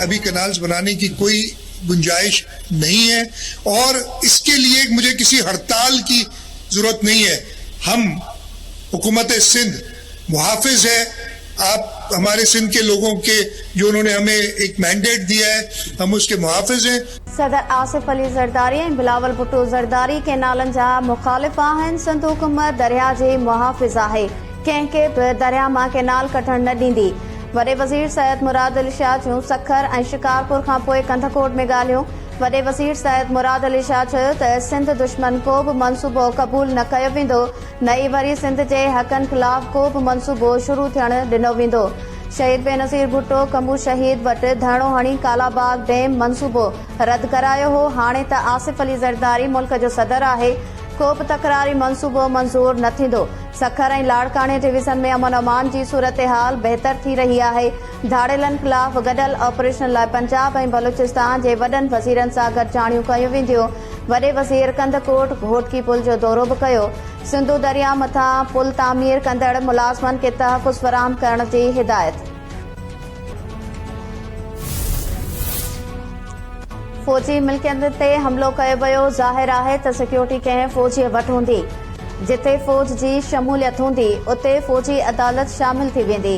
अभी कैनाल्स बनाने की कोई गुंजाइश नहीं है और इसके लिए मुझे किसी हड़ताल की जरूरत नहीं है। हम हुकूमत सिंध मुहाफिज है, आप हमारे सिंध के लोगों के जो उन्होंने हमें एक मैंडेट दिया है, हम उसके मुहाफिज हैं। सदर आसिफ अली ज़रदारी ऐं बिलावल भुट्टो ज़रदारी कैनालनि जा मुखालिफ़ आहिनि। सिंध हुकूमत दरिया जे मुहाफ़िज़ आहे, कंहिंखे बि दरिया मां कैनाल कटण न ॾींदी। वॾे वज़ीर सैयद मुराद अली शाह जूं सखर ऐं शिकारपुर खां पोइ कंधकोट में ॻाल्हियूं। वॾे वज़ीर सैयद मुराद अली शाह चयो त सिंध दुश्मन को बि मनसूबो क़बूल न कयो वेंदो, न ई वरी सिंध जे हक़नि ख़िलाफ़ को बि मनसूबो शुरू थियण ॾिनो वेंदो। शहीद बेनज़ीर भुट्टो कमू शहीद वटि धरणो हणी कालाबाग डैम मनसूबो रद्द करायो हो। हाणे त आसिफ अली ज़रदारी मुल्क जो सदर आहे, को बि तकरारी मनसूबो मंज़ूर न थींदो। सखर ऐं लाड़काणे डिवीज़न में अमन अमान जी सूरत हाल बहितर थी रही आहे। धाड़ेलनि ख़िलाफ़ गॾियल ऑपरेशन लाइ पंजाब ऐं बलूचिस्तान जे वॾनि वज़ीरनि सां गॾिजाणियूं कयूं वेंदियूं। वॾे वज़ीर कंदकोट घोटकी पुल जो दौरो बि कयो। सिंधु दरिया मथां पुल तामीर कंदड़ मुलाज़मनि खे तहफ़ुज़ फ़राहम करण जी हिदायत। फ़ौजी मिल्कियत ते हमिलो कयो वियो। ज़ाहिर आहे त सिक्योरिटी कंहिं फ़ौजीअ वटि हूंदी। जिथे फ़ौज जी शमूलियत हूंदी उते फ़ौजी अदालत शामिल थी वेंदी।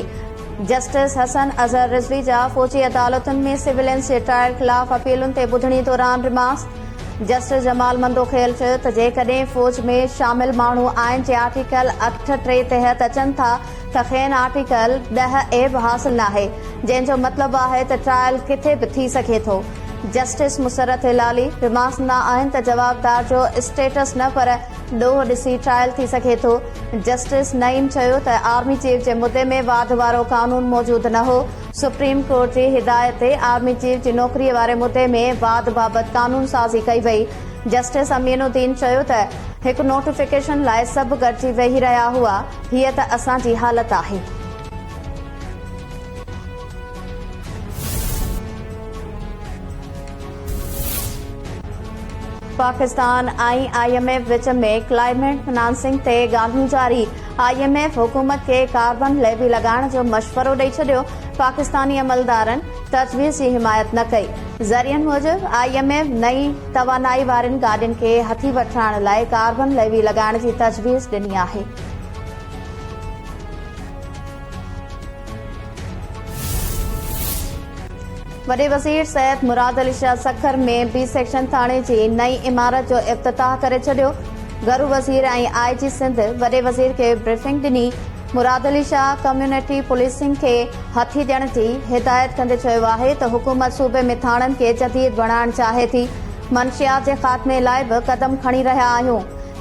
जस्टिस हसन अज़हर रिज़वी जा फ़ौजी अदालतुनि में सिविलियंस जे ट्रायल ख़िलाफ़ अपीलुनि ते ॿुधणी दौरान रिमार्क्स। जस्टिस जमाल मंदोखेल चयो त जेकॾहिं फ़ौज में शामिल माण्हू आहिनि जे आर्टिकल 8(3) तहत अचनि था त खेनि आर्टिकल 10(a) बि हासिल नाहे, जंहिंजो मतिलबु आहे त ट्रायल किथे बि थी सघे थो। जस्टिस मुसरत हिलाली रिमार्क्स न आहिनि त जवाबदार जो स्टेटस न पर ॾोह ॾिसी ट्रायल थी सघे थो। जस्टिस नईम चयो त आर्मी चीफ जे मुदे में वाद वारो कानून मौजूदु न हो। सुप्रीम कोर्ट जी हिदायत ते आर्मी चीफ जी नौकरीअ वारे मुदे में वाद बाबति कानून साज़ी कई वई। जस्टिस अमीनुद्दीन चयो त हिकु नोटिफिकेशन लाइ सभु गॾिजी वेही रहिया हुआ, हीअ त असांजी हालत आहे। पाकिस्तान ऐं IMF विच में क्लाइमेट फाइनेंसिंग ते ॻाल्हियूं जारी। IMF हुकूमत खे कार्बन लेवी लॻाइण जो मशवरो ॾेई छॾियो। पाकिस्तानी अमलदारनि तजवीज़ जी हिमायत न कई। ज़रियनि मूजिबि IMF नई तवानाई वारनि गाॾियुनि खे हथी वठण लाइ कार्बन लेवी लॻाइण जी तजवीज़ ॾिनी आहे। वॾे वज़ीर सैयद मुराद अली शाह सखर में बी सेक्शन थाणे जी नई इमारत जो इफ़्तिताह करे छॾियो। घरू वज़ीर ऐं IG सिंध वॾे वज़ीर खे ब्रीफिंग ॾिनी। मुराद अली शाह कम्यूनिटी पुलिसिंग खे हथी ॾियण जी हिदायत कंदे चयो आहे त हुकूमत सूबे में थाणनि खे जदीद बणाइण चाहे थी। मंशियात जे ख़ात्मे लाइ बि क़दम खणी रहिया आहियूं।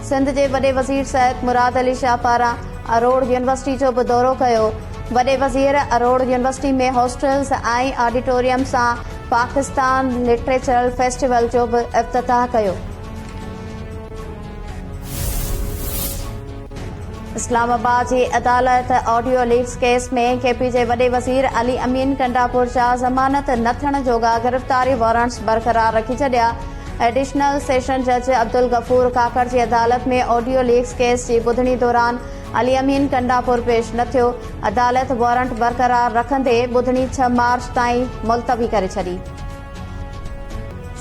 सिंध जे वॾे वज़ीर सैयद मुराद अली शाह पारां अरोड़ यूनिवर्सिटी जो बि दौरो कयो। वॾे वज़ीर अरोड़ यूनिवर्सिटी में हॉस्टल्स ऐं ऑडिटोरियम सां पाकिस्तान लिटरेचरल फेस्टिवल जो बि इफ़्तिताह कयो। इस्लामाबाद जी अदालत ऑडियो लीक्स केस में KP जे वॾे वज़ीर अली अमीन कंडापुर जा ज़मानत न थियण जोगा गिरफ़्तारी वारंट्स बरक़रार रखी छॾिया। एडिशनल सेशन जज अब्दुल गफूर काकड़ जी अदालत में ऑडियो लीक्स केस जी ॿुधणी दौरान अली अमीन कंडापुर पेश न थियो। अदालत वारंट बरक़रार रखंदे ॿुधणी 6 मार्च ताईं मुलतवी करे छॾी।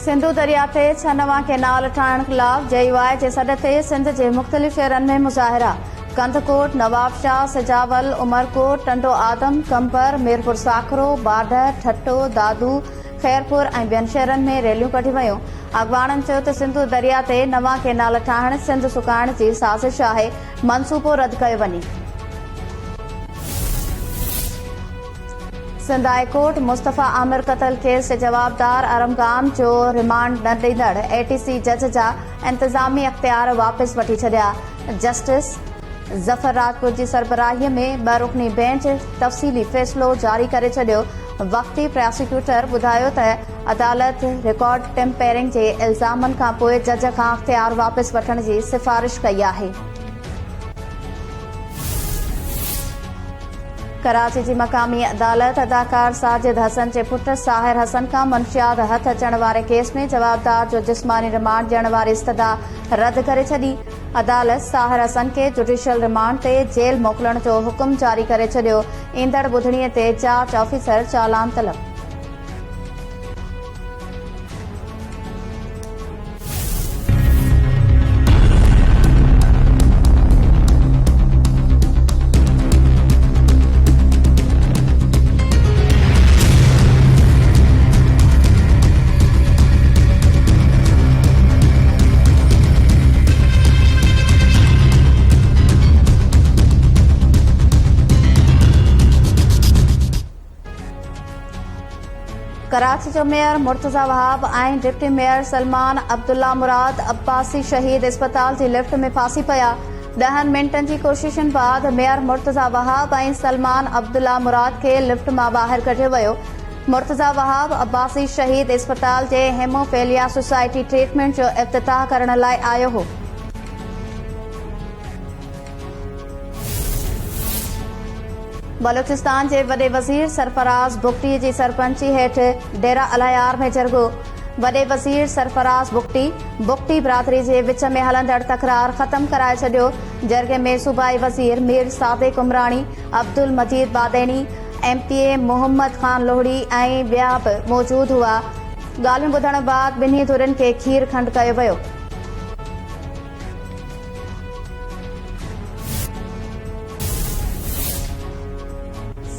सिंधु दरिया ते 6 नवां कैनाल ठाहिण ख़िलाफ़ JUI जे सॾ ते सिंध जे मुख़्तलिफ़ शहरनि में मुज़ाहिरा। कंधकोट, नवाबशाह, सिजावल, उमरकोट, टंडो आदम, कंबर, मीरपुर साखरो, बाडर, ठट्टो, दादू, खैरपुर ऐं ॿियनि शहरनि में रैलियूं कढी वयूं। अॻवाननि चयो त सिंधु दरिया ते नवां कैनाल ठाहिण सिंध सुकाइण जी साज़िश आहे, मनसूबो रद्द कयो वञे। सिंध हाई कोर्ट मुस्तफ़ा आमिर क़त्ल केस जे जवाबदार अरमगाम जो रिमांड न ॾींदड़ ATC जज जा इंतिज़ामी अख़्तियार वापसि वठी छॾिया। जस्टिस ज़फ़र राजपूत जी सरबराहीअ में 2 रुकनी बेंच तफ़सीली फ़ैसिलो जारी करे छॾियो। वक़्ती प्रोसिक्यूटर ॿुधायो त अदालत रिकॉर्ड टेम्पेरिंग जे इल्ज़ामनि खां पोइ जज खां अख़्तियार वापसि वठण जी सिफ़ारिश कई आहे। कराची जी मक़ामी अदालत अदाकार साजिद हसन जे पुट साहिर हसन खां मंशियात हथ अचण वारे केस में जवाबदार जो जिस्मानी रिमांड ॾियण वारी इस्तदा रद्द करे छॾी। अदालत साहिर हसन खे जुडिशियल रिमांड ते जेल मोकिलण जो हुकुम जारी करे छॾियो। ईंदड़ ॿुधणीअ ते जांच ऑफिसर चालान तलब। कराची जो मेयर मुर्तज़ा वहाब ऐं डिप्टी मेयर सलमान अब्दुल्ला मुराद अब्बासी शहीद अस्पताल जी लिफ्ट में फासी पिया। 10 मिनटनि जी कोशिशुनि बाद मेयर मुर्तज़ा वहाब ऐं सलमान अब्दुल्ला मुराद खे लिफ्ट मां ॿाहिरि कढियो वियो। मुर्तज़ा वहाब अब्बासी शहीद अस्पताल जे हेमोफेलिया सोसाइटी ट्रीटमेंट जो इफ्तिताह करण लाइ आयो हो। बलूचिस्तान जे वॾे वज़ीर सरफराज़ बुगटी जी सरपंची हेठि डेरा अलायार में जरगो। वॾे वज़ीर सरफराज़ बुगटी बिरादरी जे विच में हलंदड़ तकरार ख़त्म कराए छॾियो। जरगे में सूबाई वज़ीर मीर सादिक उमराणी, अब्दुल मजीद बादेनी, MPA मोहम्मद खान लोहड़ी ऐं ॿिया बि मौजूद हुआ। ॻाल्हियूं ॿुधण बाद ॿिन्ही धुरनि खे खीर खंड कयो वियो।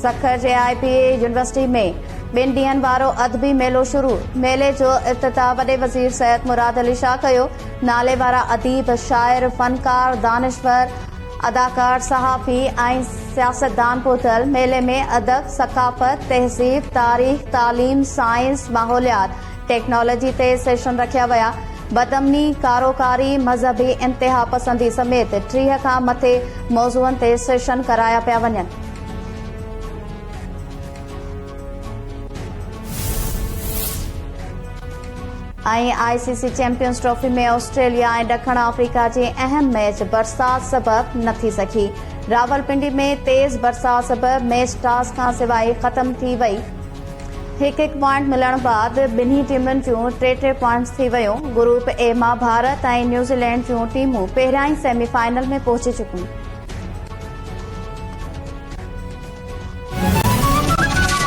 सखर जे IPA यूनिवर्सिटी में 2 ॾींहनि वारो अदबी मेलो शुरू। मेले जो इफ्तिताह वॾे वज़ीर सैयद मुराद अली शाह कयो। नाले वारा अदीब, शाइर, फनकार, दानिश्वर, अदाकार, सहाफ़ी ऐं सियासतदान पहुतल। मेले में अदब, सक़ाफ़त, तहज़ीब, तारीख़, तालीम, साइंस, माहौलियात, टेक्नोलॉजी ते सेशन रखिया विया। बदमनी, कारोकारी, मज़हबी इंतिहा पसंदी समेत 30 खां मथे मौज़ूअनि ते सेशन कराया पिया वञनि। ऐं ICC चैंपियंस ट्रॉफी में ऑस्ट्रेलिया ऐं ॾखण अफ्रीका जी अहम मैच बरसात सबबि न थी सघी। रावलपिंडी में तेज़ बरसात सबबि मैच टॉस खां सवाइ ख़त्म थी वई। हिकु पॉइंट मिलण बाद ॿिन्ही टीमुनि जूं 3 पॉइंट्स थी वयूं। ग्रुप A मां भारत ऐं न्यूज़ीलैंड जूं टीमूं पहिरियां ई सेमीफाइनल में पहुची चुकियूं।